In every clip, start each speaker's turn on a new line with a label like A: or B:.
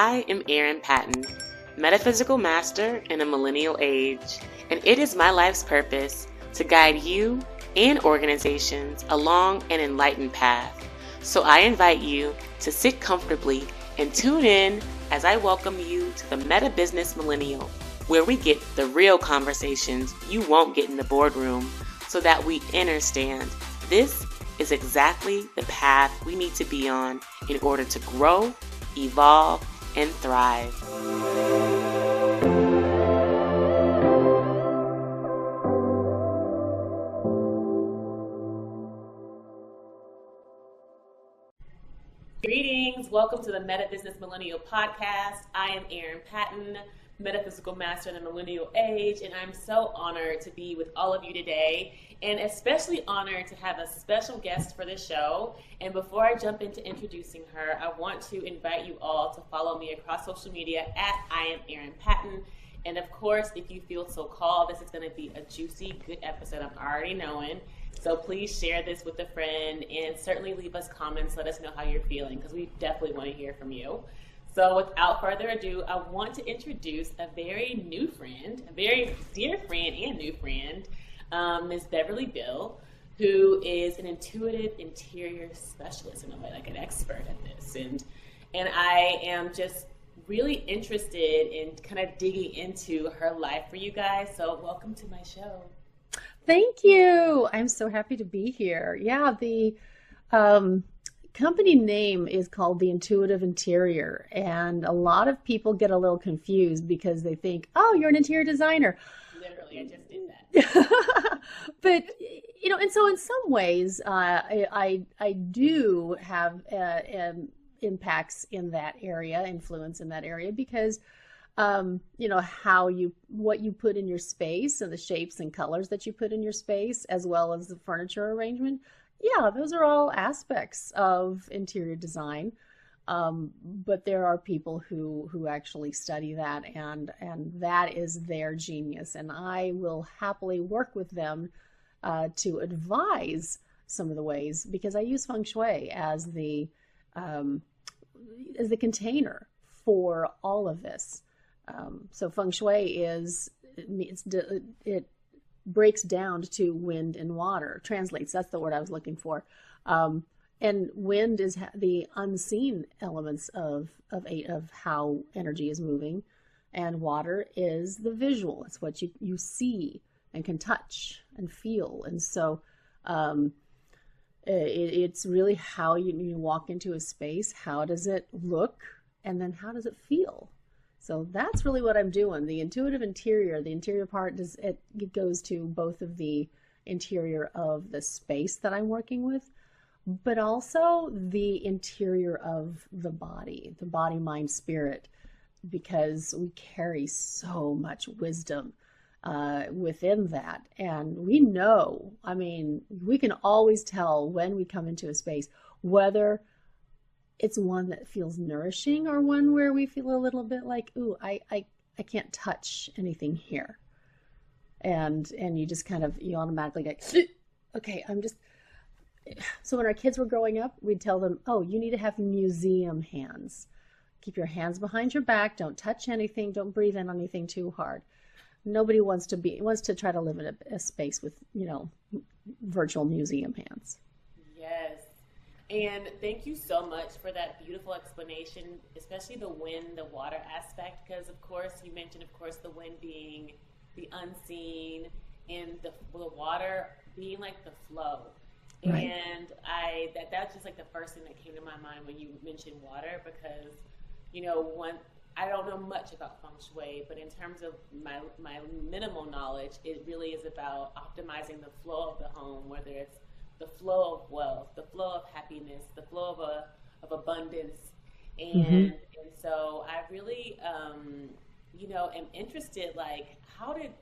A: I am Erin Patton, metaphysical master in a millennial age, and it is my life's purpose to guide you and organizations along an enlightened path. So I invite you to sit comfortably and tune in as I welcome you to the Meta Business Millennial, where we get the real conversations you won't get in the boardroom so that we understand this is exactly the path we need to be on in order to grow, evolve, and thrive. Greetings, welcome to the Meta Business Millennial Podcast. I am Erin Patton, metaphysical master in the millennial age, and I'm so honored to be with all of you today, and especially honored to have a special guest for the show. And before I jump into introducing her, I want to invite you all to follow me across social media at I am Erin Patton. And of course, if you feel so called, this is going to be a juicy, good episode. I'm already knowing. So please share this with a friend and certainly leave us comments. Let us know how you're feeling, because we definitely want to hear from you. So without further ado, I want to introduce a very new friend, a very dear friend and new friend, Ms. Beverly Biehl, who is an intuitive interior specialist, in a way, like an expert at this. And I am just really interested in kind of digging into her life for you guys. So welcome to my show.
B: Thank you. I'm so happy to be here. Yeah, the company name is called The Intuitive Interior, and a lot of people get a little confused because they think, oh, you're an interior designer.
A: Literally, I just did that.
B: But, and so in some ways, I do have impacts in that area, influence in that area, because what you put in your space and the shapes and colors that you put in your space, as well as the furniture arrangement. Yeah, those are all aspects of interior design. But there are people who actually study that, and that is their genius. And I will happily work with them to advise some of the ways, because I use Feng Shui as the container for all of this. So Feng Shui it breaks down to wind and water, translates, that's the word I was looking for. And wind is the unseen elements of how energy is moving, and water is the visual. It's what you see and can touch and feel. And so it's really how you walk into a space. How does it look? And then how does it feel? So that's really what I'm doing. The intuitive interior, the interior part, it goes to both of the interior of the space that I'm working with, but also the interior of the body, mind, spirit, because we carry so much wisdom within that. And we know, we can always tell when we come into a space, whether it's one that feels nourishing or one where we feel a little bit like, ooh, I can't touch anything here. And you just you automatically go, okay, so when our kids were growing up, we'd tell them, oh, you need to have museum hands. Keep your hands behind your back. Don't touch anything. Don't breathe in anything too hard. Nobody wants to try to live in a space with, virtual museum hands.
A: Yes. And thank you so much for that beautiful explanation, especially the wind, the water aspect, because of course you mentioned, the wind being the unseen and the water being like the flow. Right. And that's just like the first thing that came to my mind when you mentioned water, because, I don't know much about Feng Shui, but in terms of my minimal knowledge, it really is about optimizing the flow of the home, whether it's the flow of wealth, the flow of happiness, the flow of abundance. And so I really, am interested, like, how did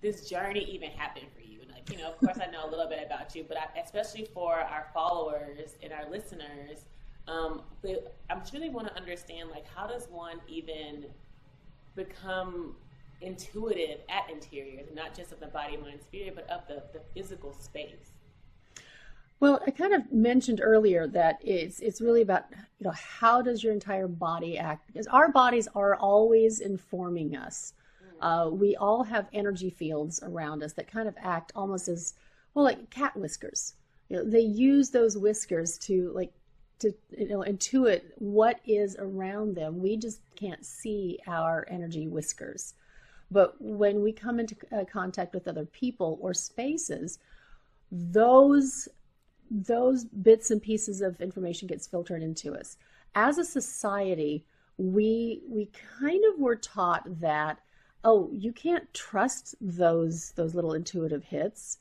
A: this journey even happen for you? Like, of course I know a little bit about you, but especially for our followers and our listeners, I truly want to understand, like, how does one even become intuitive at interiors, not just of the body, mind, spirit, but of the physical space?
B: Well, I kind of mentioned earlier that it's really about, how does your entire body act? Because our bodies are always informing us. We all have energy fields around us that kind of act almost as, well, like cat whiskers. They use those whiskers to intuit what is around them. We just can't see our energy whiskers. But when we come into contact with other people or spaces, those bits and pieces of information gets filtered into us. As a society, we kind of were taught that, oh, you can't trust those little intuitive hits.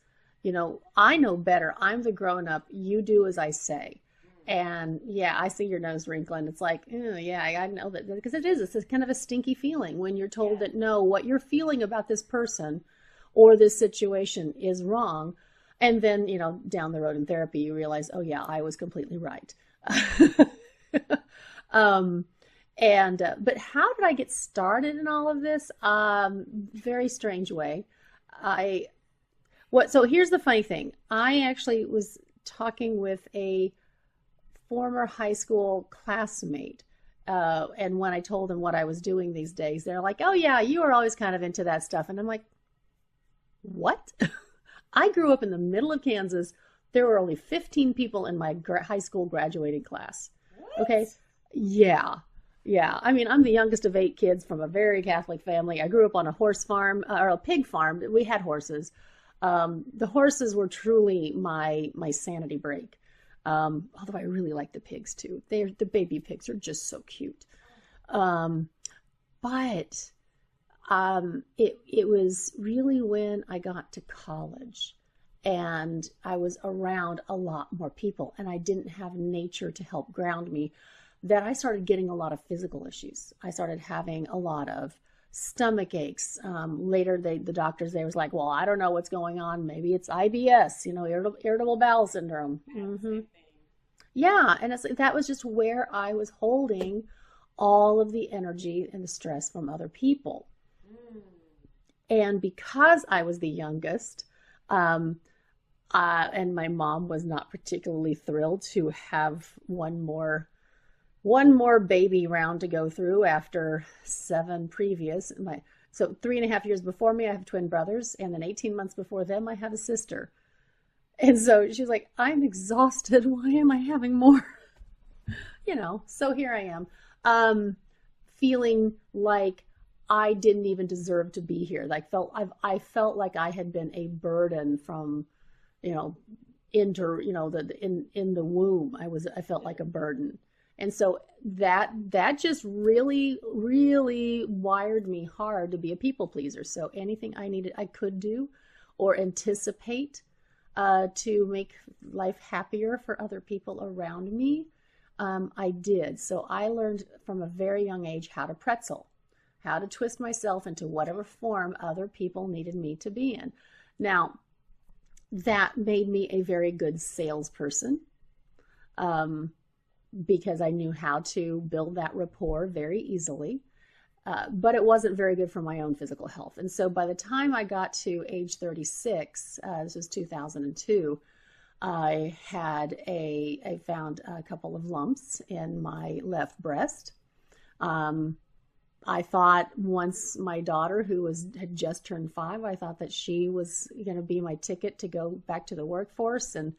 B: I know better. I'm the grown up. You do as I say. And yeah, I see your nose wrinkling. It's like, yeah, I know that, because it's a kind of a stinky feeling when you're told that no, what you're feeling about this person or this situation is wrong. And then, down the road in therapy, you realize, oh yeah, I was completely right. But how did I get started in all of this? Very strange way. So here's the funny thing. I actually was talking with a former high school classmate. And when I told them what I was doing these days, they're like, oh yeah, you were always kind of into that stuff. And I'm like, what? I grew up in the middle of Kansas. There were only 15 people in my high school graduating class.
A: What?
B: Okay. Yeah. Yeah. I mean, I'm the youngest of 8 kids from a very Catholic family. I grew up on a horse farm, or a pig farm. We had horses. The horses were truly my sanity break. Although I really like the pigs too. The baby pigs are just so cute. But it was really when I got to college and I was around a lot more people and I didn't have nature to help ground me, that I started getting a lot of physical issues. I started having a lot of stomach aches. Later, the doctors, they was like, well, I don't know what's going on. Maybe it's IBS, irritable bowel syndrome. Mm-hmm. Yeah, and that was just where I was holding all of the energy and the stress from other people. And because I was the youngest, and my mom was not particularly thrilled to have one more baby round to go through after 7 previous. So 3.5 years before me, I have twin brothers, and then 18 months before them, I have a sister. And so she's like, I'm exhausted. Why am I having more? So here I am, feeling like I didn't even deserve to be here. I felt like I had been a burden from, in the womb. I felt like a burden. And so that just really, really wired me hard to be a people pleaser. So anything I could do or anticipate to make life happier for other people around me, I did. So I learned from a very young age how to pretzel, how to twist myself into whatever form other people needed me to be in. Now, that made me a very good salesperson, because I knew how to build that rapport very easily. But it wasn't very good for my own physical health. And so by the time I got to age 36, this was 2002, I found a couple of lumps in my left breast. I thought once my daughter, who had just turned 5, I thought that she was going to be my ticket to go back to the workforce and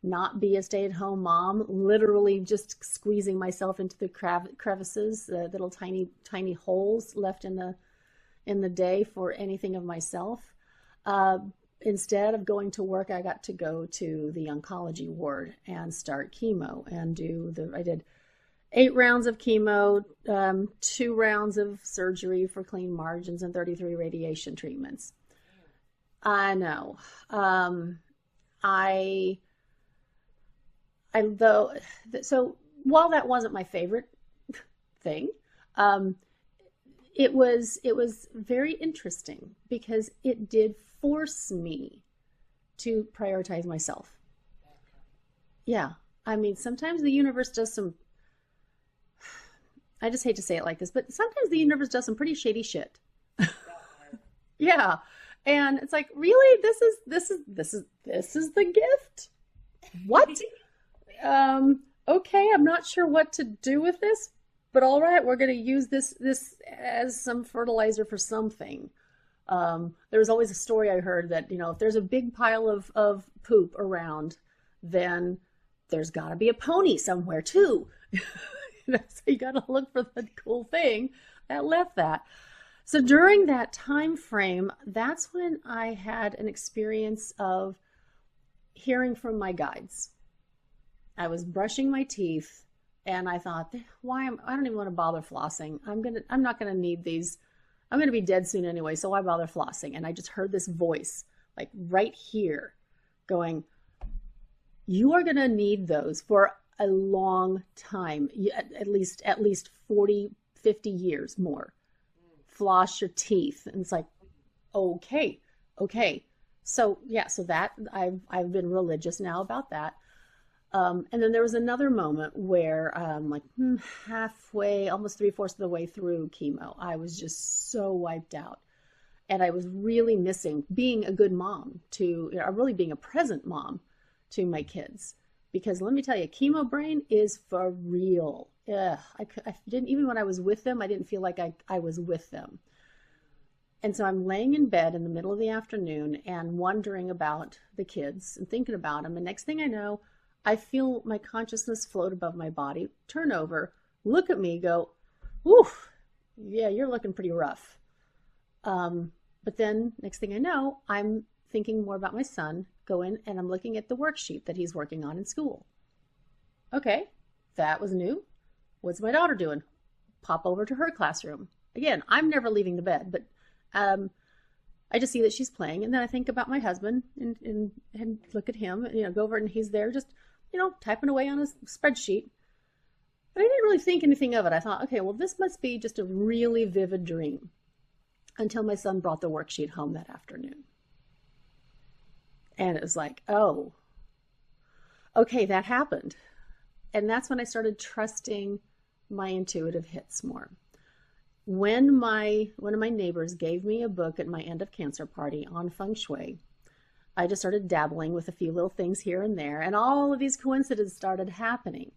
B: not be a stay-at-home mom, literally just squeezing myself into the crevices, the little tiny holes left in the day for anything of myself. Instead of going to work, I got to go to the oncology ward and start chemo and I did 8 rounds of chemo, 2 rounds of surgery for clean margins, and 33 radiation treatments. I know. So while that wasn't my favorite thing, it was very interesting because it did force me to prioritize myself. Yeah. I mean, sometimes the universe does I just hate to say it like this, but sometimes the universe does some pretty shady shit. Yeah. And it's like, really, this is the gift? what? Okay, I'm not sure what to do with this, but all right, we're going to use this as some fertilizer for something. There was always a story I heard that, if there's a big pile of poop around, then there's got to be a pony somewhere too. So you got to look for the cool thing that left that. So during that time frame, that's when I had an experience of hearing from my guides. I was brushing my teeth and I thought, I don't even want to bother flossing. I'm not going to need these. I'm going to be dead soon anyway, so why bother flossing? And I just heard this voice, like right here, going, you are going to need those for a long time, at least 40, 50 years more. Floss your teeth. And it's like, okay. So yeah, so that I've been religious now about that. And then there was another moment where, like halfway, almost 3/4 of the way through chemo, I was just so wiped out. And I was really missing being a good mom really being a present mom to my kids. Because let me tell you, chemo brain is for real. I didn't, even when I was with them, I didn't feel like I was with them. And so I'm laying in bed in the middle of the afternoon and wondering about the kids and thinking about them. And next thing I know, I feel my consciousness float above my body, turn over, look at me, go, oof, yeah, you're looking pretty rough. But then next thing I know, I'm thinking more about my son, go in and I'm looking at the worksheet that he's working on in school. Okay, that was new. What's my daughter doing? Pop over to her classroom. Again, I'm never leaving the bed, but I just see that she's playing. And then I think about my husband and look at him, go over and he's there just, typing away on his spreadsheet. But I didn't really think anything of it. I thought, okay, well, this must be just a really vivid dream, until my son brought the worksheet home that afternoon. And it was like, oh, okay, that happened. And that's when I started trusting my intuitive hits more. When one of my neighbors gave me a book at my end of cancer party on Feng Shui, I just started dabbling with a few little things here and there, and all of these coincidences started happening.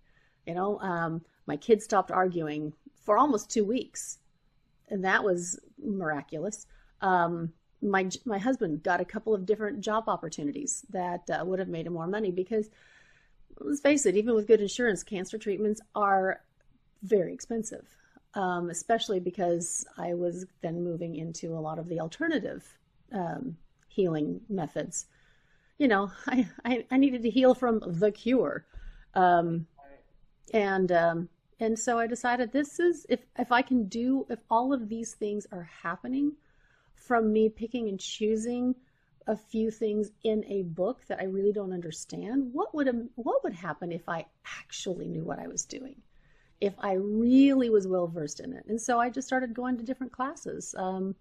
B: My kids stopped arguing for almost 2 weeks, and that was miraculous. My husband got a couple of different job opportunities that would have made him more money, because let's face it, even with good insurance, cancer treatments are very expensive, especially because I was then moving into a lot of the alternative healing methods. I needed to heal from the cure. And so I decided if all of these things are happening from me picking and choosing a few things in a book that I really don't understand, what would happen if I actually knew what I was doing? If I really was well versed in it? And so I just started going to different classes. I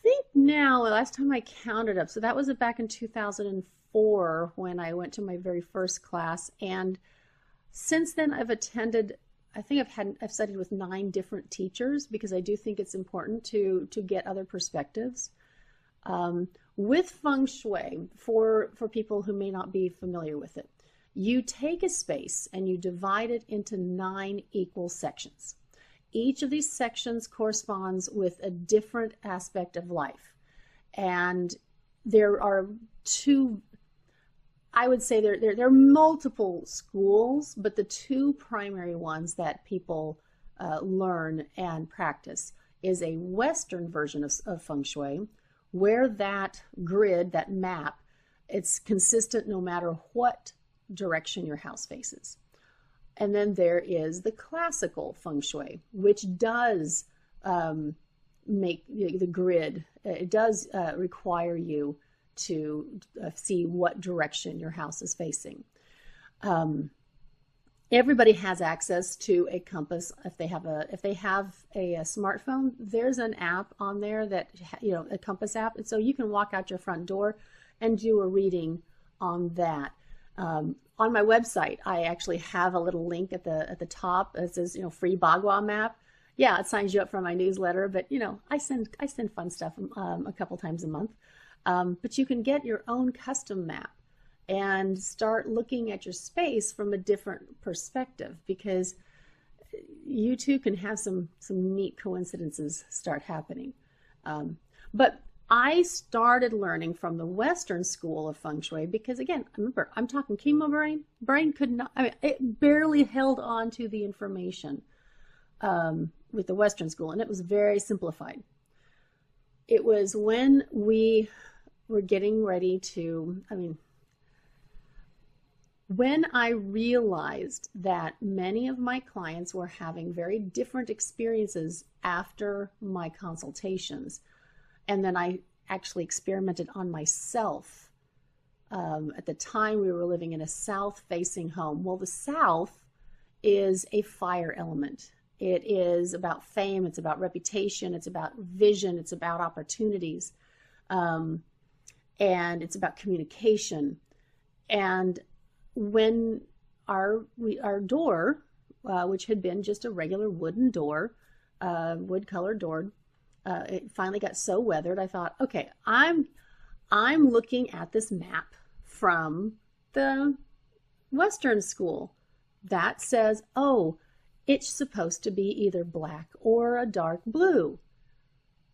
B: think now, the last time I counted up, so that was back in 2004 when I went to my very first class. And since then I've attended, I've studied with 9 different teachers, because I do think it's important to get other perspectives. With Feng Shui, for people who may not be familiar with it, you take a space and you divide it into 9 equal sections. Each of these sections corresponds with a different aspect of life. And there are I would say there are multiple schools, but the 2 primary ones that people learn and practice is a Western version of Feng Shui, where that grid, that map, it's consistent no matter what direction your house faces. And then there is the classical Feng Shui, which does make the grid, it does require you to see what direction your house is facing. Everybody has access to a compass. If they have a smartphone, there's an app on there that, a compass app. And so you can walk out your front door and do a reading on that. On my website, I actually have a little link at the top that says, free Bagua map. Yeah, it signs you up for my newsletter, but I send fun stuff a couple times a month. But you can get your own custom map, and start looking at your space from a different perspective, because you too can have some neat coincidences start happening. But I started learning from the Western school of Feng Shui because, again, remember, I'm talking chemo brain. Brain could not, I mean, it barely held on to the information with the Western school, and it was very simplified. It was when we were getting ready to, when I realized that many of my clients were having very different experiences after my consultations, and then I actually experimented on myself. At the time, we were living in a south-facing home. Well, the south is a fire element. It is about fame. It's about reputation. It's about vision. It's about opportunities. And it's about communication. And when our door, which had been just a regular wooden door, wood-colored door, it finally got so weathered, I thought, okay, I'm looking at this map from the Western school that says, oh, it's supposed to be either black or a dark blue.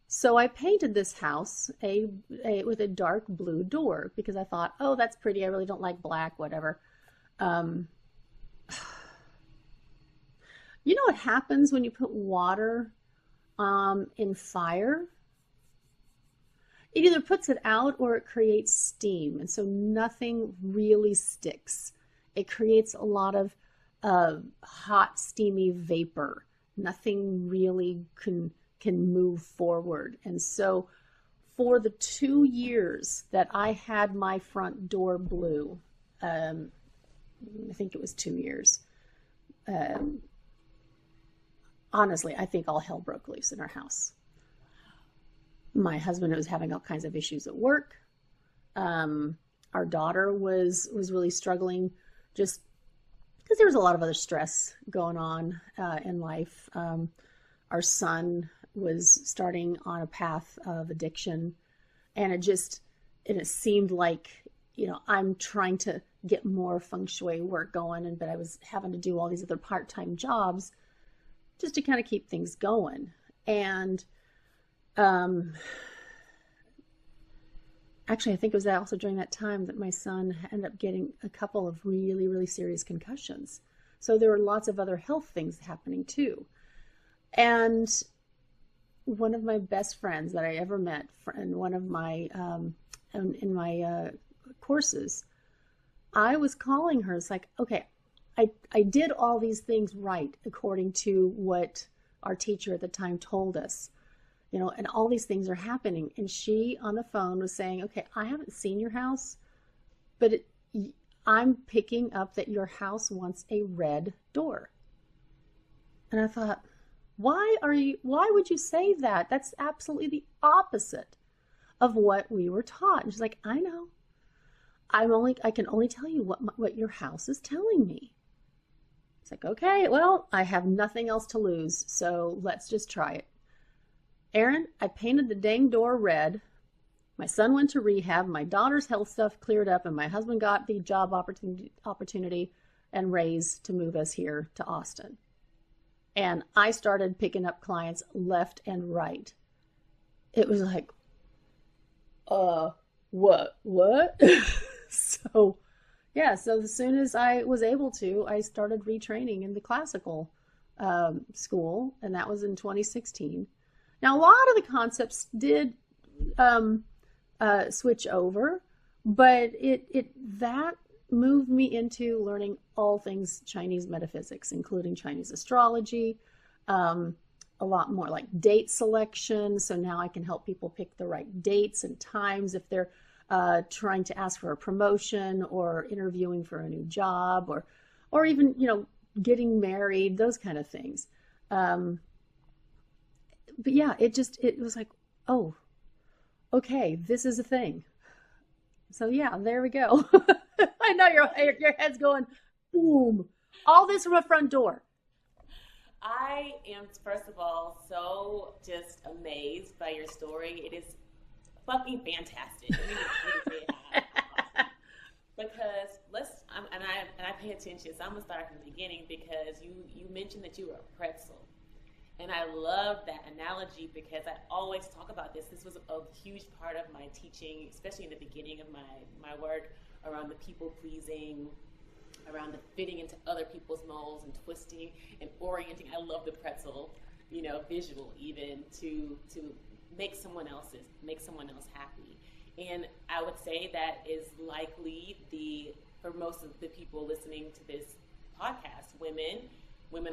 B: So I painted this house with a dark blue door because I thought, oh, that's pretty. I really don't like black, whatever. You know what happens when you put water in fire? It either puts it out or it creates steam, and so nothing really sticks. It creates a lot of hot, steamy vapor. Nothing really can move forward. And so for the 2 years that I had my front door blue, I think it was 2 years, honestly, I think all hell broke loose in our house. My husband was having all kinds of issues at work. Our daughter was really struggling just because there was a lot of other stress going on in life. Our son was starting on a path of addiction, and it seemed like, I'm trying to get more feng shui work going, but I was having to do all these other part-time jobs just to kind of keep things going. And actually, I think it was also during that time that my son ended up getting a couple of really, really serious concussions. So there were lots of other health things happening too. And one of my best friends that I ever met in one of my in my courses, I was calling her. It's like, okay, I did all these things right according to what our teacher at the time told us, and all these things are happening. And she on the phone was saying, okay, I haven't seen your house, but I'm picking up that your house wants a red door. And I thought, why would you say that? That's absolutely the opposite of what we were taught. And she's like, I know. I can only tell you what your house is telling me. It's like, okay, well, I have nothing else to lose, so let's just try it. Aaron, I painted the dang door red. My son went to rehab. My daughter's health stuff cleared up, and my husband got the job opportunity and raise to move us here to Austin. And I started picking up clients left and right. It was like, what? So as soon as I was able to, I started retraining in the classical school, and that was in 2016. Now, a lot of the concepts did switch over, but that moved me into learning all things Chinese metaphysics, including Chinese astrology, a lot more like date selection. So now I can help people pick the right dates and times if they're trying to ask for a promotion or interviewing for a new job or even, getting married, those kind of things. But yeah, it was like, oh, okay, this is a thing. So yeah, there we go. I know your head's going, boom, all this from a front door.
A: I am, first of all, so just amazed by your story. It is fucking fantastic. Because and I pay attention, so I'm gonna start from the beginning because you mentioned that you were a pretzel. And I love that analogy because I always talk about this. This was a huge part of my teaching, especially in the beginning of my work around the people pleasing, around the fitting into other people's molds and twisting and orienting. I love the pretzel, visual even to make someone else happy. And I would say that is likely for most of the people listening to this podcast, women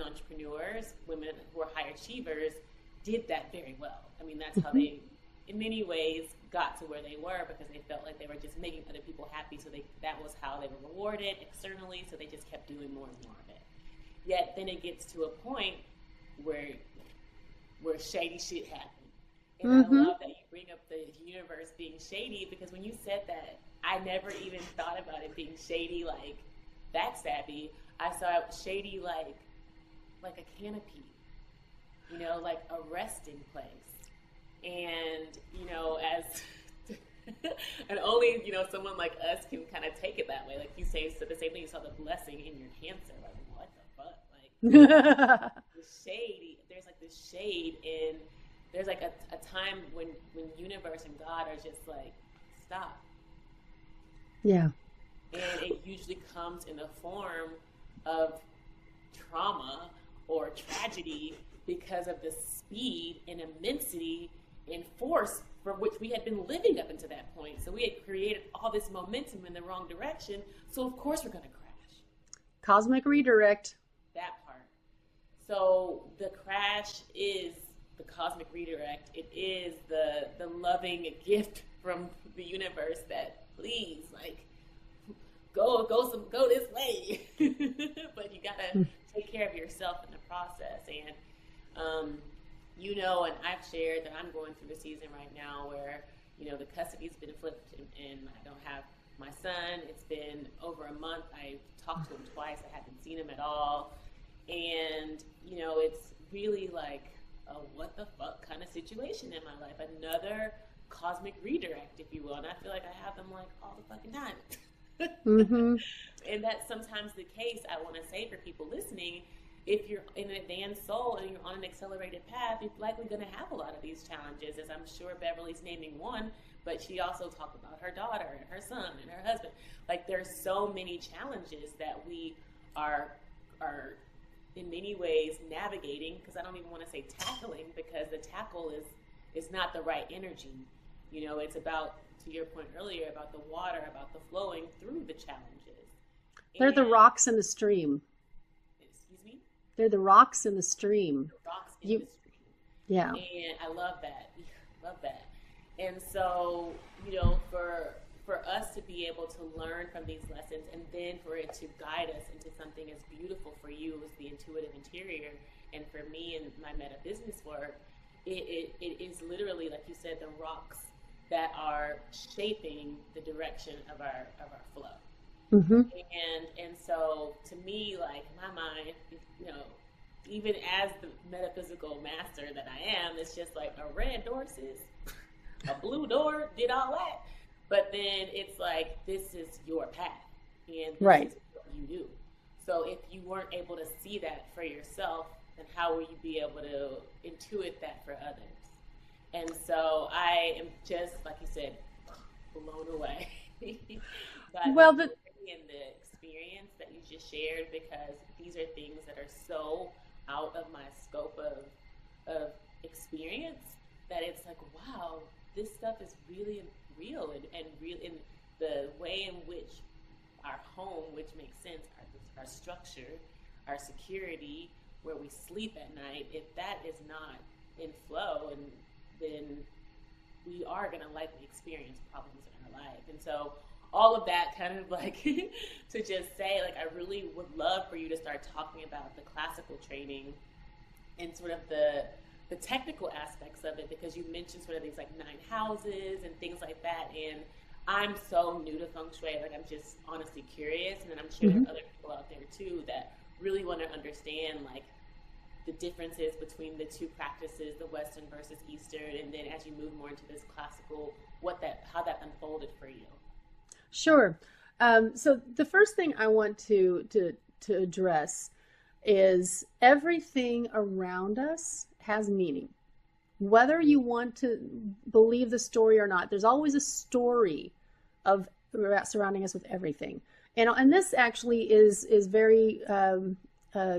A: entrepreneurs, women who are high achievers did that very well. I mean, that's how they, in many ways, got to where they were because they felt like they were just making other people happy. So that was how they were rewarded externally. So they just kept doing more and more of it. Yet then it gets to a point where shady shit happens. And I love that you bring up the universe being shady because when you said that, I never even thought about it being shady, like backstabby. I saw it shady like a canopy, like a resting place. And, as and only, someone like us can kind of take it that way. Like you say, so the same thing, you saw the blessing in your cancer. Like, what the fuck? Like, the shade, there's like this shade in, there's like a time when universe and God are just like, stop.
B: Yeah.
A: And it usually comes in the form of trauma or tragedy because of the speed and immensity and force for which we had been living up until that point. So we had created all this momentum in the wrong direction. So of course we're going to crash.
B: Cosmic redirect.
A: That part. So the crash is the cosmic redirect. It is the loving gift from the universe that please, like, go this way. But you gotta take care of yourself in the process. And and I've shared that I'm going through a season right now where the custody's been flipped and I don't have my son. It's been over a month. I talked to him twice. I haven't seen him at all. And it's really like a what the fuck kind of situation in my life. Another cosmic redirect, if you will. And I feel like I have them like all the fucking time. And that's sometimes the case. I want to say for people listening, if you're in an advanced soul and you're on an accelerated path, you're likely going to have a lot of these challenges, as I'm sure Beverly's naming one, but she also talked about her daughter and her son and her husband. Like, there's so many challenges that we are in many ways navigating, because I don't even want to say tackling, because the tackle is not the right energy. It's about, to your point earlier, about the water, about the flowing through the challenges.
B: They're the rocks in the stream.
A: Excuse me?
B: They're the rocks in the stream.
A: The rocks in the stream.
B: Yeah.
A: And I love that. Love that. And so, for us to be able to learn from these lessons and then for it to guide us into something as beautiful for you as the intuitive interior, and for me and my meta business work, it is literally, like you said, the rocks that are shaping the direction of our flow. And so to me, like, my mind, even as the metaphysical master that I am, it's just like a red door, sis, a blue door, did all that. But then it's like, this is your path, and this is what you do. So if you weren't able to see that for yourself, then how will you be able to intuit that for others? And so I am just, like you said, blown away by the experience that you just shared, because these are things that are so out of my scope of experience that it's like, wow, this stuff is really real and real in the way in which our home, which makes sense, our structure, our security, where we sleep at night, if that is not in flow, and then we are going to likely experience problems in our life. And so all of that kind of like to just say, like, I really would love for you to start talking about the classical training and sort of the technical aspects of it, because you mentioned sort of these like 9 houses and things like that. And I'm so new to Feng Shui, like, I'm just honestly curious. And then I'm sure there are other people out there too that really want to understand like the differences between the two practices, the Western versus Eastern, and then as you move more into this classical, how that unfolded for you.
B: Sure. So the first thing I want to address is everything around us has meaning. Whether you want to believe the story or not, there's always a story of surrounding us with everything. And this actually is very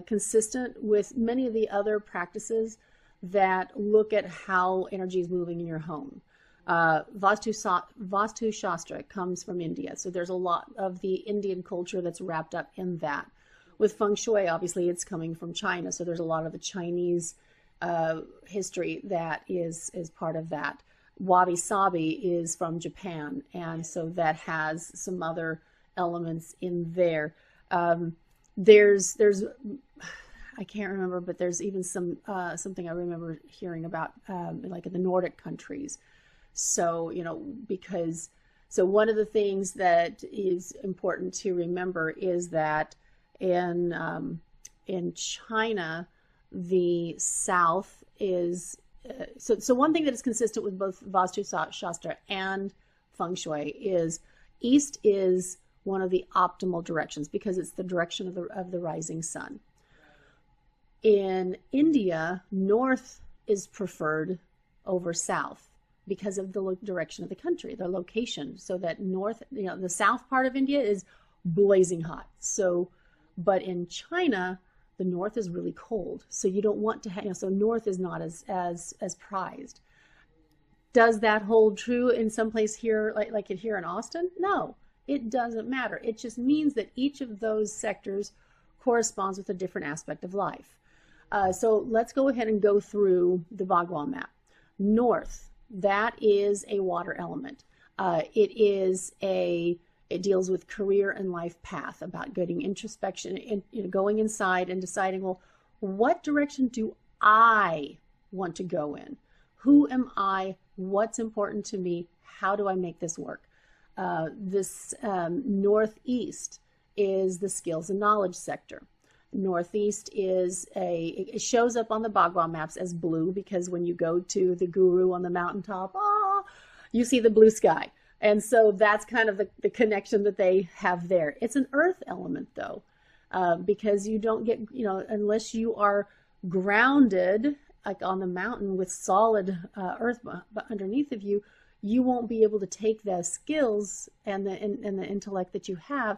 B: consistent with many of the other practices that look at how energy is moving in your home. Vastu Shastra comes from India, so there's a lot of the Indian culture that's wrapped up in that. With Feng Shui, obviously, it's coming from China, so there's a lot of the Chinese history that is part of that. Wabi Sabi is from Japan, and so that has some other elements in there. There's I can't remember, but there's even something I remember hearing about, like in the Nordic countries. So, so one of the things that is important to remember is that in China, the South is, so one thing that is consistent with both Vastu Shastra and Feng Shui is East is one of the optimal directions because it's the direction of the rising sun. In India, North is preferred over South because of the direction of the country, the location. So that North, the South part of India is blazing hot. So, but in China, the North is really cold. So you don't want to have, so North is not as prized. Does that hold true in some place here, like here in Austin? No, it doesn't matter. It just means that each of those sectors corresponds with a different aspect of life. So let's go ahead and go through the Bhagwan map. North, that is a water element. It deals with career and life path, about getting introspection and going inside and deciding, well, what direction do I want to go in? Who am I? What's important to me? How do I make this work? This Northeast is the skills and knowledge sector. Northeast it shows up on the Bhagwan maps as blue because when you go to the guru on the mountaintop, you see the blue sky. And so that's kind of the connection that they have there. It's an earth element though, because you don't get, unless you are grounded like on the mountain with solid earth underneath of you, you won't be able to take the skills and the intellect that you have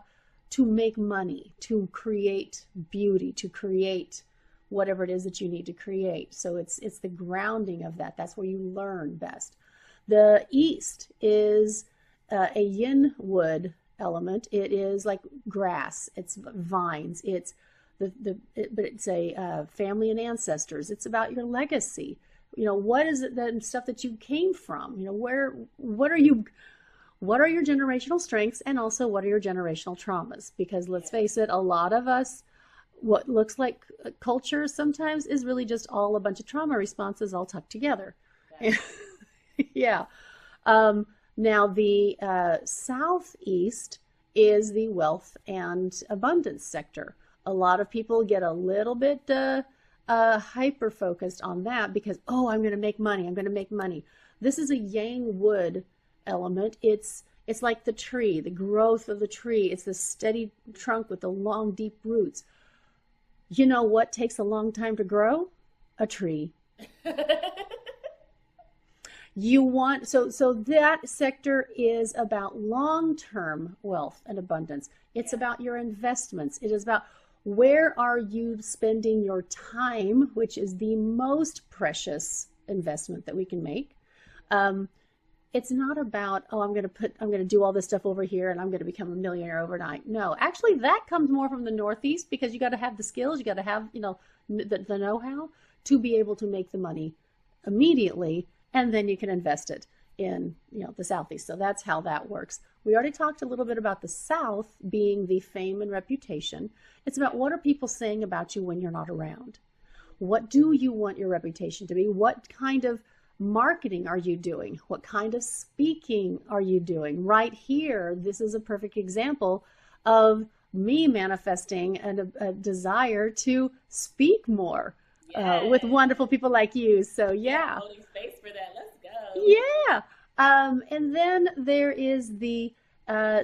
B: to make money, to create beauty, to create whatever it is that you need to create. So it's the grounding of that. That's where you learn best. The East is a yin wood element. It is like grass. It's vines. It's but it's a family and ancestors. It's about your legacy. What is it that stuff that you came from? What are your generational strengths, and also what are your generational traumas? Because let's face it, a lot of us, what looks like culture sometimes is really just all a bunch of trauma responses all tucked together. Yeah. Now the Southeast is the wealth and abundance sector. A lot of people get a little bit hyper focused on that because, I'm going to make money. I'm going to make money. This is a yang wood element. It's like the tree, the growth of the tree. It's the steady trunk with the long, deep roots. You know what takes a long time to grow? A tree. So that sector is about long-term wealth and abundance. It's about your investments. It is about where are you spending your time, which is the most precious investment that we can make. It's not about, I'm going to do all this stuff over here and I'm going to become a millionaire overnight. No, actually that comes more from the Northeast because you got to have the skills, you got to have, the know-how to be able to make the money immediately, and then you can invest it in, the Southeast. So that's how that works. We already talked a little bit about the South being the fame and reputation. It's about what are people saying about you when you're not around? What do you want your reputation to be? What kind of marketing are you doing? What kind of speaking are you doing? Right here, this is a perfect example of me manifesting a desire to speak more with wonderful people like you. So yeah.
A: Holding space for that. Let's go.
B: Yeah. And then there is the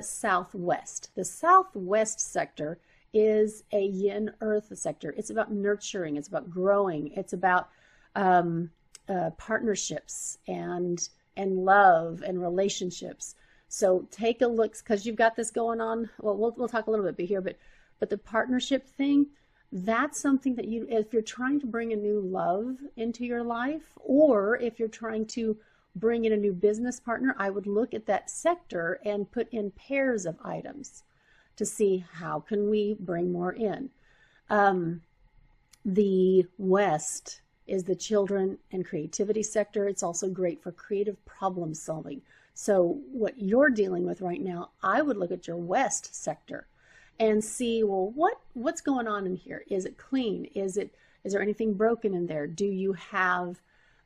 B: southwest. The southwest sector is a yin earth sector. It's about nurturing. It's about growing. It's about partnerships and love and relationships. So take a look, because you've got this going on. Well, we'll talk a little bit here, but the partnership thing, that's something that if you're trying to bring a new love into your life, or if you're trying to bring in a new business partner, I would look at that sector and put in pairs of items to see how can we bring more in. The West is the children and creativity sector. It's also great for creative problem solving. So what you're dealing with right now, I would look at your West sector and see, well, what's going on in here? Is it clean? Is there anything broken in there? Do you have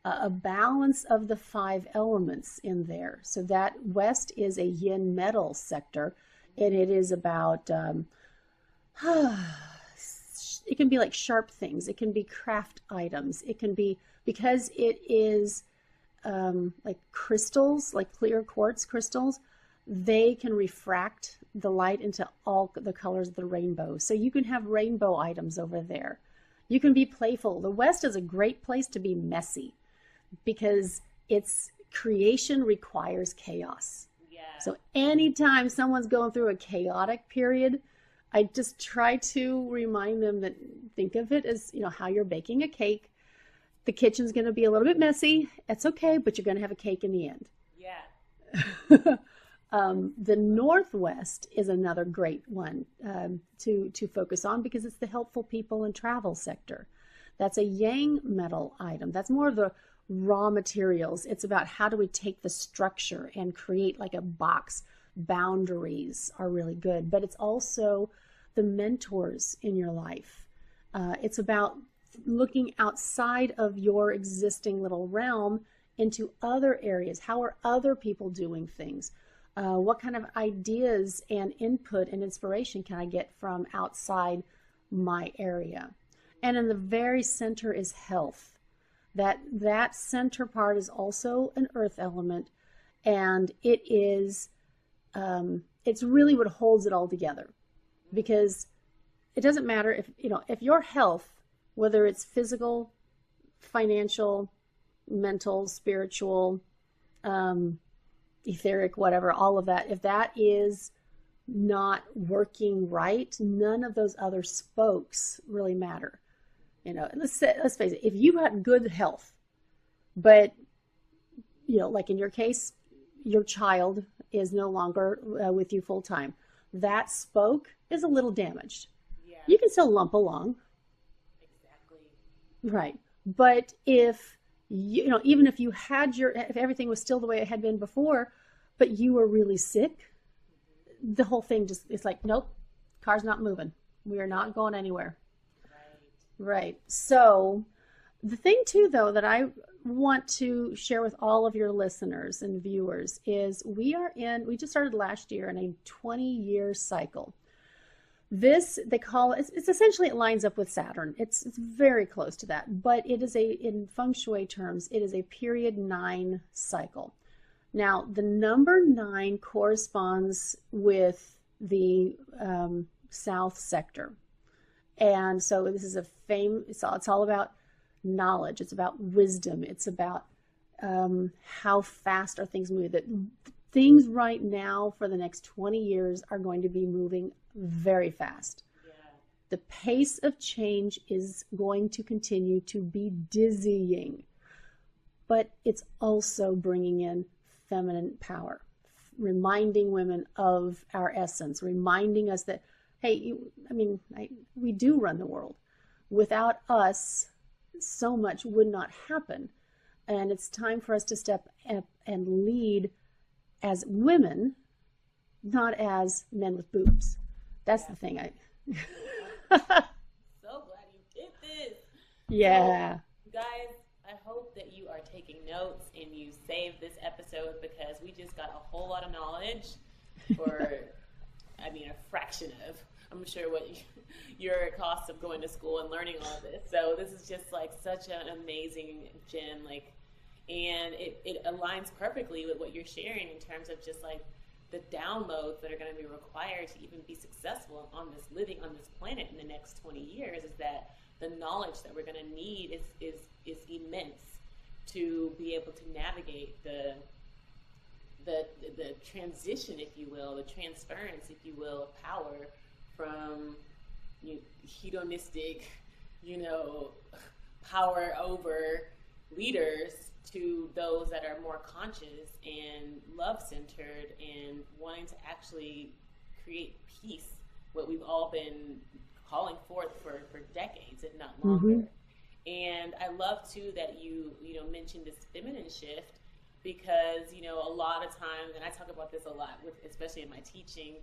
B: a balance of the 5 elements in there? So that West is a yin metal sector, and it is about it can be like sharp things. It can be craft items. It can be, because it is like crystals, like clear quartz crystals, they can refract the light into all the colors of the rainbow. So you can have rainbow items over there. You can be playful. The West is a great place to be messy, because its creation requires chaos. Yeah. So anytime someone's going through a chaotic period, I just try to remind them that, think of it as, how you're baking a cake. The kitchen's going to be a little bit messy. It's okay, but you're going to have a cake in the end.
A: Yeah.
B: The Northwest is another great one to focus on, because it's the helpful people and travel sector. That's a yang metal item. That's more of the raw materials. It's about how do we take the structure and create like a box. Boundaries are really good, but it's also the mentors in your life. It's about looking outside of your existing little realm into other areas. How are other people doing things? What kind of ideas and input and inspiration can I get from outside my area? And in the very center is health. That center part is also an earth element, and it is it's really what holds it all together, because it doesn't matter if your health, whether it's physical, financial, mental, spiritual, etheric, whatever, all of that, if that is not working right, none of those other spokes really matter. Let's face it, if you had good health, but like in your case, your child is no longer with you full time, that spoke is a little damaged. Yeah. You can still lump along.
A: Exactly.
B: Right. But if even if you had if everything was still the way it had been before, but you were really sick, the whole thing it's like, nope, car's not moving. We are not going anywhere. Right. So the thing too, though, that I want to share with all of your listeners and viewers is we just started last year in a 20-year cycle. This, they call it's essentially, it lines up with Saturn. It's very close to that, but it is in Feng Shui terms, it is a period 9 cycle. Now, the number 9 corresponds with the South sector. And so this is it's all about knowledge. It's about wisdom. It's about how fast are things moving. That things right now for the next 20 years are going to be moving very fast. Yeah. The pace of change is going to continue to be dizzying, but it's also bringing in feminine power, reminding women of our essence, reminding us that, hey, we do run the world. Without us, so much would not happen. And it's time for us to step up and lead as women, not as men with boobs. That's the thing.
A: So glad you did this.
B: Yeah.
A: So, guys, I hope that you are taking notes and you saved this episode, because we just got a whole lot of knowledge for, a fraction of, I'm sure, what your cost of going to school and learning all of this. So this is just like such an amazing gem, and it aligns perfectly with what you're sharing in terms of just like the downloads that are going to be required to even be successful on this living on this planet in the next 20 years is that the knowledge that we're going to need is immense to be able to navigate the transition, if you will, the transference, if you will, of power from hedonistic, power over leaders to those that are more conscious and love-centered and wanting to actually create peace, what we've all been calling forth for decades, if not longer. Mm-hmm. And I love, too, that you mentioned this feminine shift because, a lot of times, and I talk about this a lot, especially in my teaching,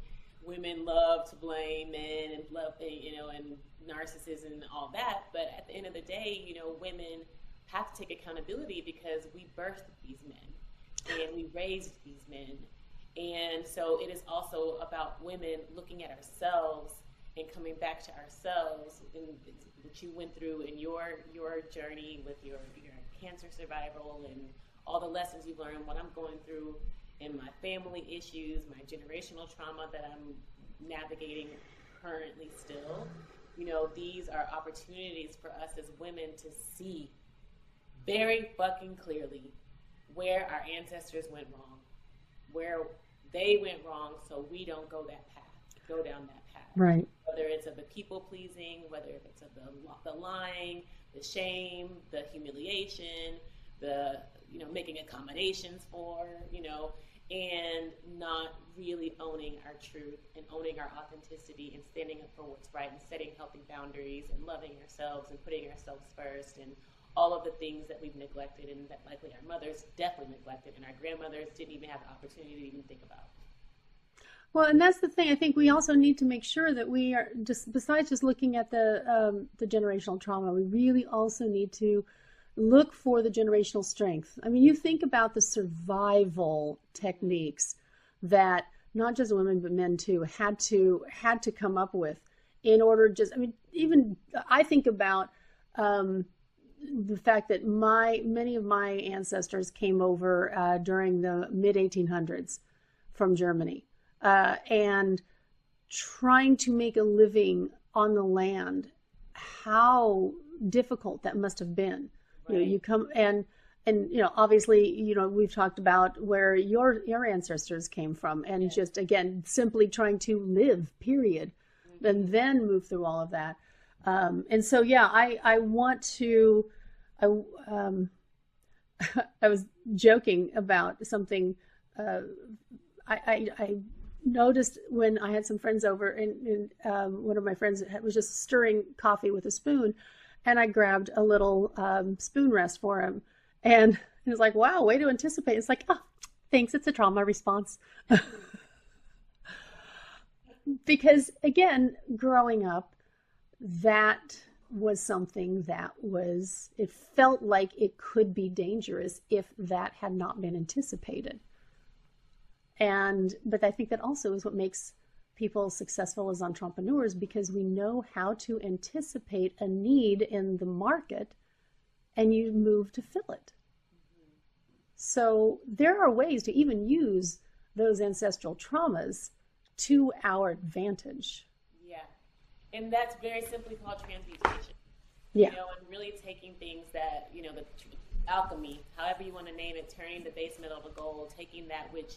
A: women love to blame men and love, and narcissism and all that. But at the end of the day, women have to take accountability because we birthed these men and we raised these men. And so it is also about women looking at ourselves and coming back to ourselves, and what you went through in your journey with your cancer survival and all the lessons you've learned, what I'm going through in my family issues, my generational trauma that I'm navigating currently still. These are opportunities for us as women to see very fucking clearly where our ancestors went wrong, where they went wrong, so we don't go down that path.
B: Right.
A: Whether it's of the people pleasing, whether it's of the lying, the shame, the humiliation, the making accommodations for, and not really owning our truth and owning our authenticity and standing up for what's right and setting healthy boundaries and loving ourselves and putting ourselves first and all of the things that we've neglected and that likely our mothers definitely neglected and our grandmothers didn't even have the opportunity to even think about.
B: Well, and that's the thing. I think we also need to make sure that we are besides just looking at the generational trauma, we really also need to look for the generational strength. I mean, you think about the survival techniques that not just women but men too had to come up with in order even I think about the fact that many of my ancestors came over during the mid 1800s from Germany and trying to make a living on the land. How difficult that must have been. Right. You come and obviously we've talked about where your ancestors came from and yes. Just again simply trying to live, period, mm-hmm. and then move through all of that. And so I want to. I was joking about something. I noticed when I had some friends over, and one of my friends was just stirring coffee with a spoon. And I grabbed a little spoon rest for him. And he was like, wow, way to anticipate. It's like, oh, thanks. It's a trauma response. Because, again, growing up, that was something that it felt like it could be dangerous if that had not been anticipated. But I think that also is what makes people successful as entrepreneurs, because we know how to anticipate a need in the market and you move to fill it. Mm-hmm. So there are ways to even use those ancestral traumas to our advantage.
A: Yeah. And that's very simply called transmutation.
B: Yeah.
A: And really taking things that, the alchemy, however you want to name it, turning the base metal to gold, taking that which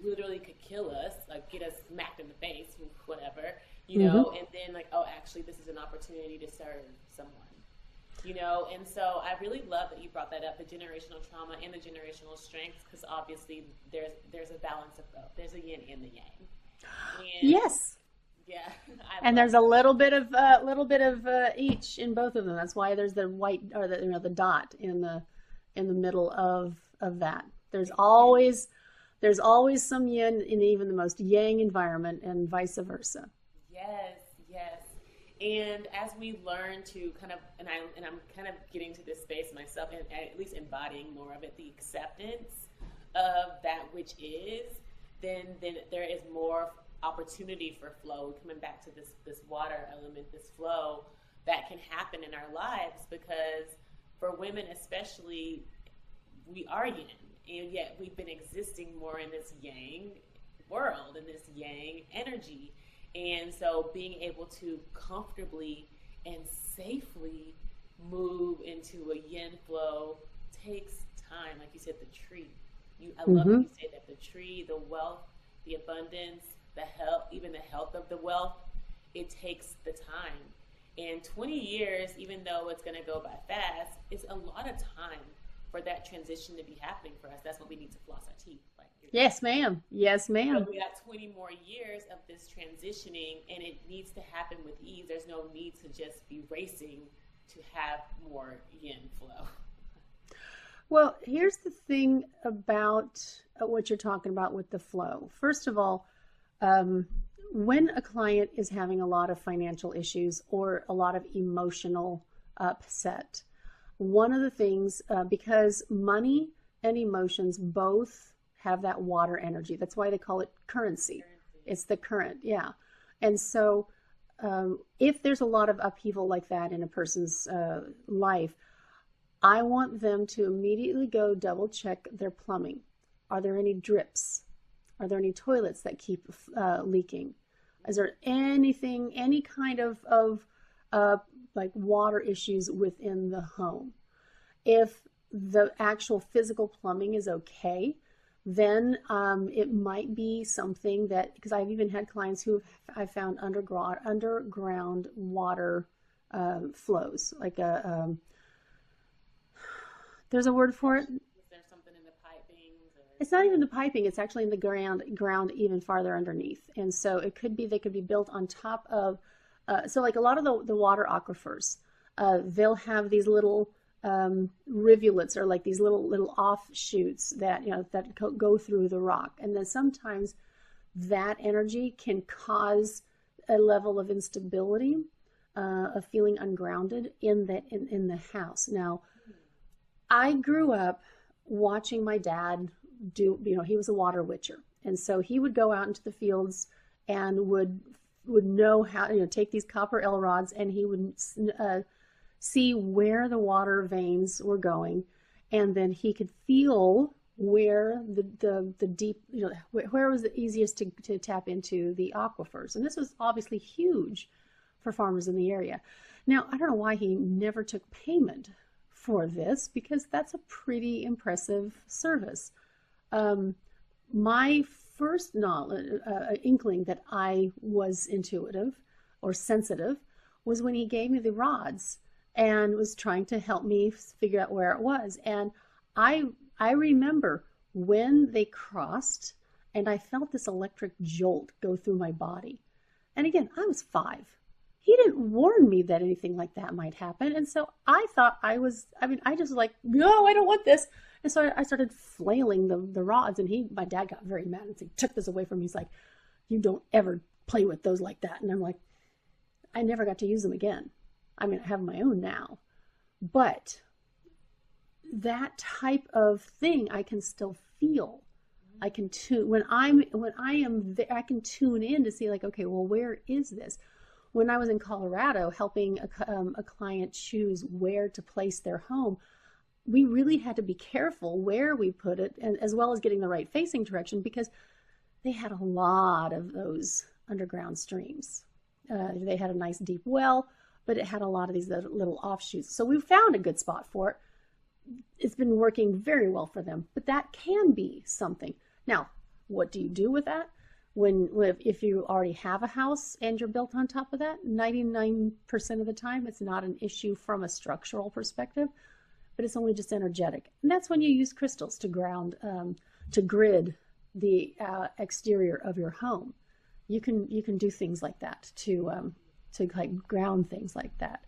A: literally could kill us, like get us smacked in the face, whatever, mm-hmm. and then actually this is an opportunity to serve someone, and so I really love that you brought that up, the generational trauma and the generational strength, because obviously there's a balance of both. There's a yin and the yang. And,
B: yes.
A: Yeah.
B: And there's a little bit of each in both of them. That's why there's the white or the dot in the middle of that. There's always some yin in even the most yang environment, and vice versa.
A: Yes. And as we learn to kind of, and I'm kind of getting to this space myself, and at least embodying more of it, the acceptance of that which is, then there is more opportunity for flow. Coming back to this water element, this flow that can happen in our lives, because for women especially, we are yin. And yet we've been existing more in this yang world and this yang energy. And so being able to comfortably and safely move into a yin flow takes time. Like you said, the tree. I love
B: Mm-hmm.
A: that you say that the tree, the wealth, the abundance, the health, even the health of the wealth, it takes the time. And 20 years, even though it's going to go by fast, is a lot of time for that transition to be happening for us. That's when we need to floss our teeth. Like
B: Yes, ma'am. Yes,
A: so
B: ma'am.
A: we got 20 more years of this transitioning, and it needs to happen with ease. There's no need to just be racing to have more yin flow.
B: Well, here's the thing about what you're talking about with the flow. First of all, um, when a client is having a lot of financial issues or a lot of emotional upset, one of the things, because money and emotions both have that water energy, that's why they call it currency. It's the current, yeah. And so if there's a lot of upheaval like that in a person's life, I want them to immediately go double check their plumbing. Are there any drips? Are there any toilets that keep leaking? Is there anything, any kind of like water issues within the home? If the actual physical plumbing is okay, then it might be something that, because I've even had clients who I found underground water flows, like there's a word for it.
A: Is there something in the pipings? Or...
B: It's not even the piping, it's actually in the ground even farther underneath. And so they could be built on top of, so like a lot of the water aquifers, they'll have these little rivulets, or like these little offshoots that, that go through the rock. And then sometimes that energy can cause a level of instability, of feeling ungrounded in the house. Now, I grew up watching my dad do, he was a water witcher. And so he would go out into the fields and would know how, take these copper L rods, and he would see where the water veins were going. And then he could feel where the deep, where was the easiest to tap into the aquifers. And this was obviously huge for farmers in the area. Now, I don't know why he never took payment for this, because that's a pretty impressive service. My first knowledge, inkling that I was intuitive or sensitive was when he gave me the rods and was trying to help me figure out where it was. And I remember when they crossed, and I felt this electric jolt go through my body. And again, I was 5. He didn't warn me that anything like that might happen. And so I thought I just was like, no, I don't want this. And so I started flailing the rods, and my dad got very mad and he took this away from me. He's like, you don't ever play with those like that. And I'm like, I never got to use them again. I have my own now, but that type of thing I can still feel. I can tune when I am there, I can tune in to see, like, okay, well, where is this? When I was in Colorado helping a client choose where to place their home, we really had to be careful where we put it, and as well as getting the right facing direction, because they had a lot of those underground streams. They had a nice deep well, but it had a lot of these little offshoots. So we found a good spot for it. It's been working very well for them, but that can be something. Now, what do you do with that? If you already have a house and you're built on top of that, 99% of the time, it's not an issue from a structural perspective, but it's only just energetic. And that's when you use crystals to ground, to grid the exterior of your home. You can do things like that to like ground things like that.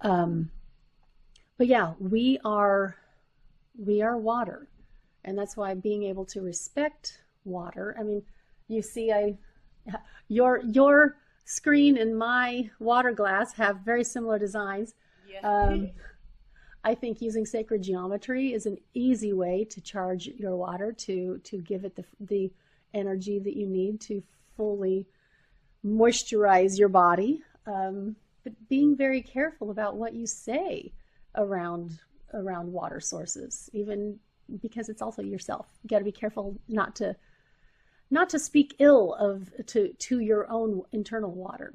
B: But yeah, we are water, and that's why being able to respect water. You see, your screen and my water glass have very similar designs.
A: Yeah.
B: I think using sacred geometry is an easy way to charge your water, to give it the energy that you need to fully moisturize your body. But being very careful about what you say around water sources, even because it's also yourself. You got to be careful not to not to speak ill of to your own internal water.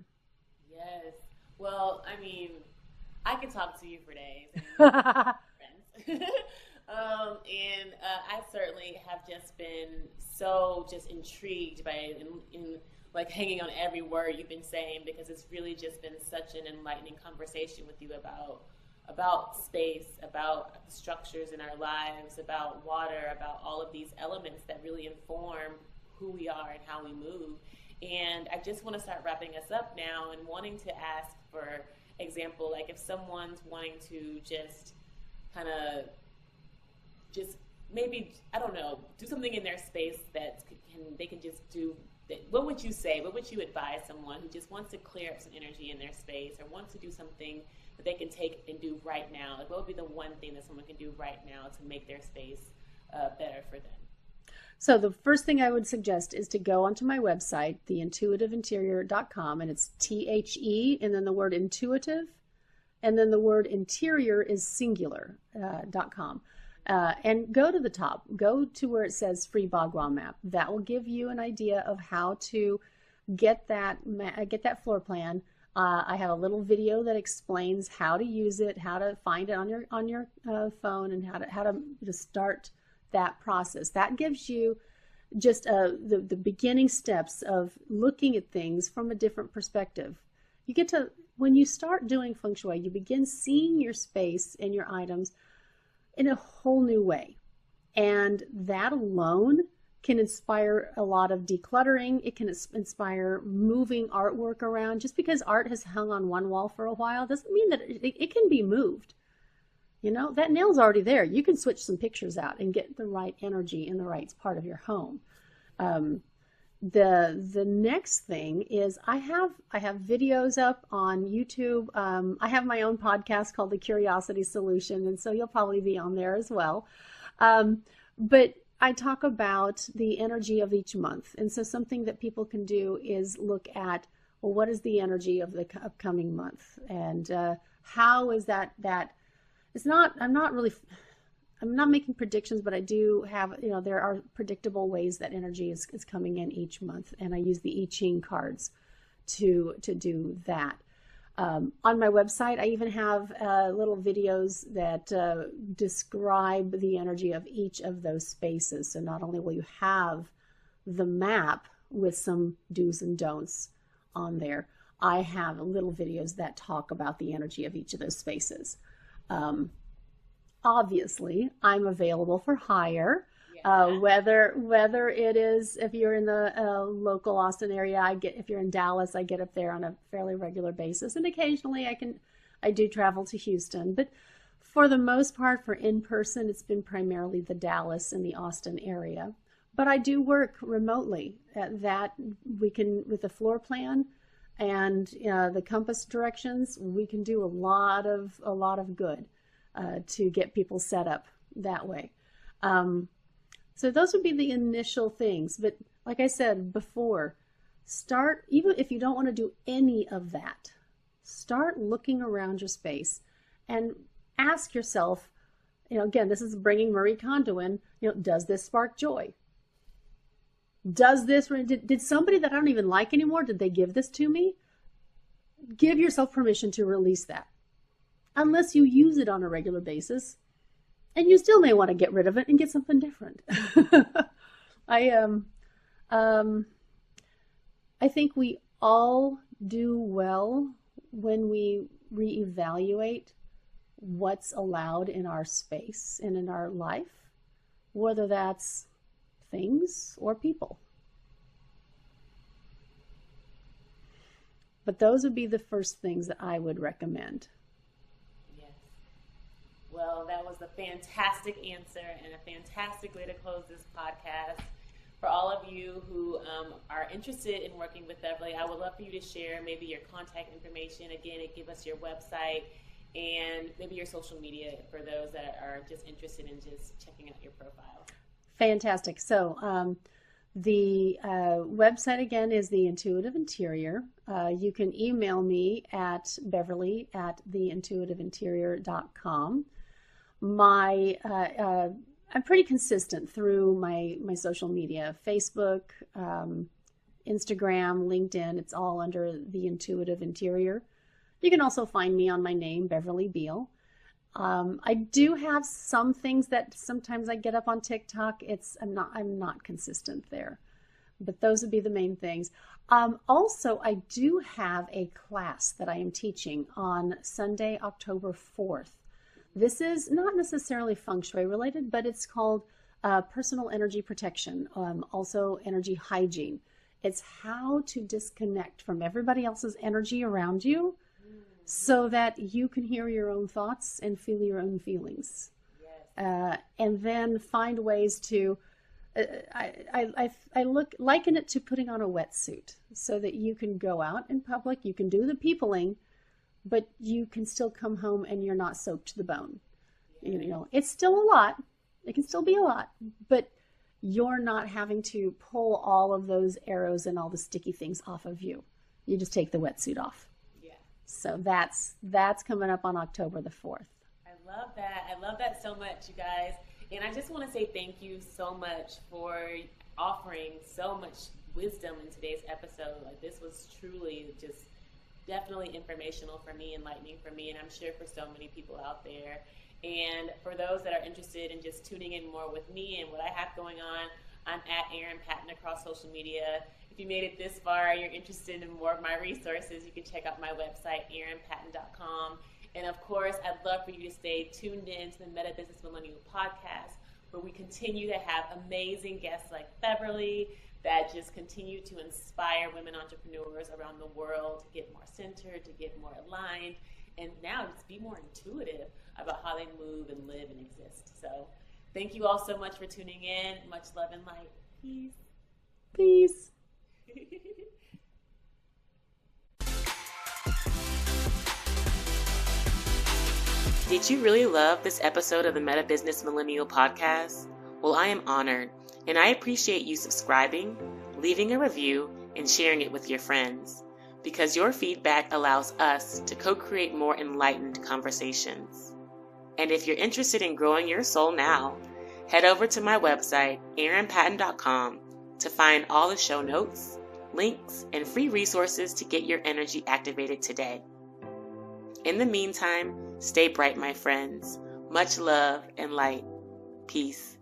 A: Yes. Well, I mean, I could talk to you for days. Friends. I certainly have just been so just intrigued by in like hanging on every word you've been saying, because it's really just been such an enlightening conversation with you about space, about the structures in our lives, about water, about all of these elements that really inform who we are and how we move. And I just want to start wrapping us up now and wanting to ask, for example, like if someone's wanting to just kind of just maybe, I don't know, do something in their space that they can just do. What would you say? What would you advise someone who just wants to clear up some energy in their space, or wants to do something that they can take and do right now? Like, what would be the one thing that someone can do right now to make their space better for them?
B: So the first thing I would suggest is to go onto my website, theintuitiveinterior.com, and it's THE, and then the word intuitive, and then the word interior is singular, .com. And go to the top, go to where it says free Bagua map. That will give you an idea of how to get that floor plan. I have a little video that explains how to use it, how to find it on your phone, and how to start that process. That gives you just the beginning steps of looking at things from a different perspective. You get to, when you start doing Feng Shui, you begin seeing your space and your items in a whole new way. And that alone can inspire a lot of decluttering. It can inspire moving artwork around. Just because art has hung on one wall for a while doesn't mean that it can be moved. You know, that nail's already there. You can switch some pictures out and get the right energy in the right part of your home. The next thing is I have videos up on YouTube. I have my own podcast called The Curiosity Solution, and so you'll probably be on there as well. But I talk about the energy of each month, and so something that people can do is look at, well, what is the energy of the upcoming month, and how is that it's not, I'm not making predictions, but I do have, there are predictable ways that energy is coming in each month. And I use the I Ching cards to do that. On my website, I even have little videos that describe the energy of each of those spaces. So not only will you have the map with some do's and don'ts on there, I have little videos that talk about the energy of each of those spaces. Obviously, I'm available for hire, whether it is, if you're in the local Austin area, if you're in Dallas, I get up there on a fairly regular basis, and occasionally I do travel to Houston, but for the most part, for in-person, it's been primarily the Dallas and the Austin area. But I do work remotely. That we can, with the floor plan and the compass directions, we can do a lot of good to get people set up that way. So those would be the initial things. But like I said before, start, even if you don't want to do any of that, start looking around your space and ask yourself, again, this is bringing Marie Kondo in, does this spark joy? Does this, did somebody that I don't even like anymore, did they give this to me? Give yourself permission to release that. Unless you use it on a regular basis, and you still may want to get rid of it and get something different. I think we all do well when we reevaluate what's allowed in our space and in our life, whether that's things or people. But those would be the first things that I would recommend.
A: Well, that was a fantastic answer and a fantastic way to close this podcast. For all of you who are interested in working with Beverly, I would love for you to share maybe your contact information. Again, give us your website and maybe your social media for those that are just interested in just checking out your profile.
B: Fantastic. So the website, again, is The Intuitive Interior. You can email me at beverly@theintuitiveinterior.com. My I'm pretty consistent through my social media, Facebook, Instagram, LinkedIn. It's all under The Intuitive Interior. You can also find me on my name, Beverly Biehl. I do have some things that sometimes I get up on TikTok. I'm not consistent there, but those would be the main things. Also, I do have a class that I am teaching on Sunday, October 4th. This is not necessarily Feng Shui related, but it's called personal energy protection, also energy hygiene. It's how to disconnect from everybody else's energy around you so that you can hear your own thoughts and feel your own feelings. Yes. And then find ways to, I liken it to putting on a wetsuit so that you can go out in public, you can do the peopling, but you can still come home and you're not soaked to the bone. You know, it's still a lot. It can still be a lot, but you're not having to pull all of those arrows and all the sticky things off of you. You just take the wetsuit off. Yeah. So that's coming up on October the 4th.
A: I love that. I love that so much, you guys. And I just want to say thank you so much for offering so much wisdom in today's episode. Like, this was truly just definitely informational for me, enlightening for me, and I'm sure for so many people out there. And for those that are interested in just tuning in more with me and what I have going on, I'm at Erin Patton across social media. If you made it this far, you're interested in more of my resources, you can check out my website, erinpatton.com. And of course, I'd love for you to stay tuned in to the Meta Business Millennial podcast, where we continue to have amazing guests like Beverly that just continue to inspire women entrepreneurs around the world to get more centered, to get more aligned, and now just be more intuitive about how they move and live and exist. So thank you all so much for tuning in. Much love and light. Peace.
B: Peace.
A: Did you really love this episode of the Meta Business Millennial podcast? Well, I am honored, and I appreciate you subscribing, leaving a review, and sharing it with your friends, because your feedback allows us to co-create more enlightened conversations. And if you're interested in growing your soul now, head over to my website, erinpatton.com, to find all the show notes, links, and free resources to get your energy activated today. In the meantime, stay bright, my friends. Much love and light. Peace.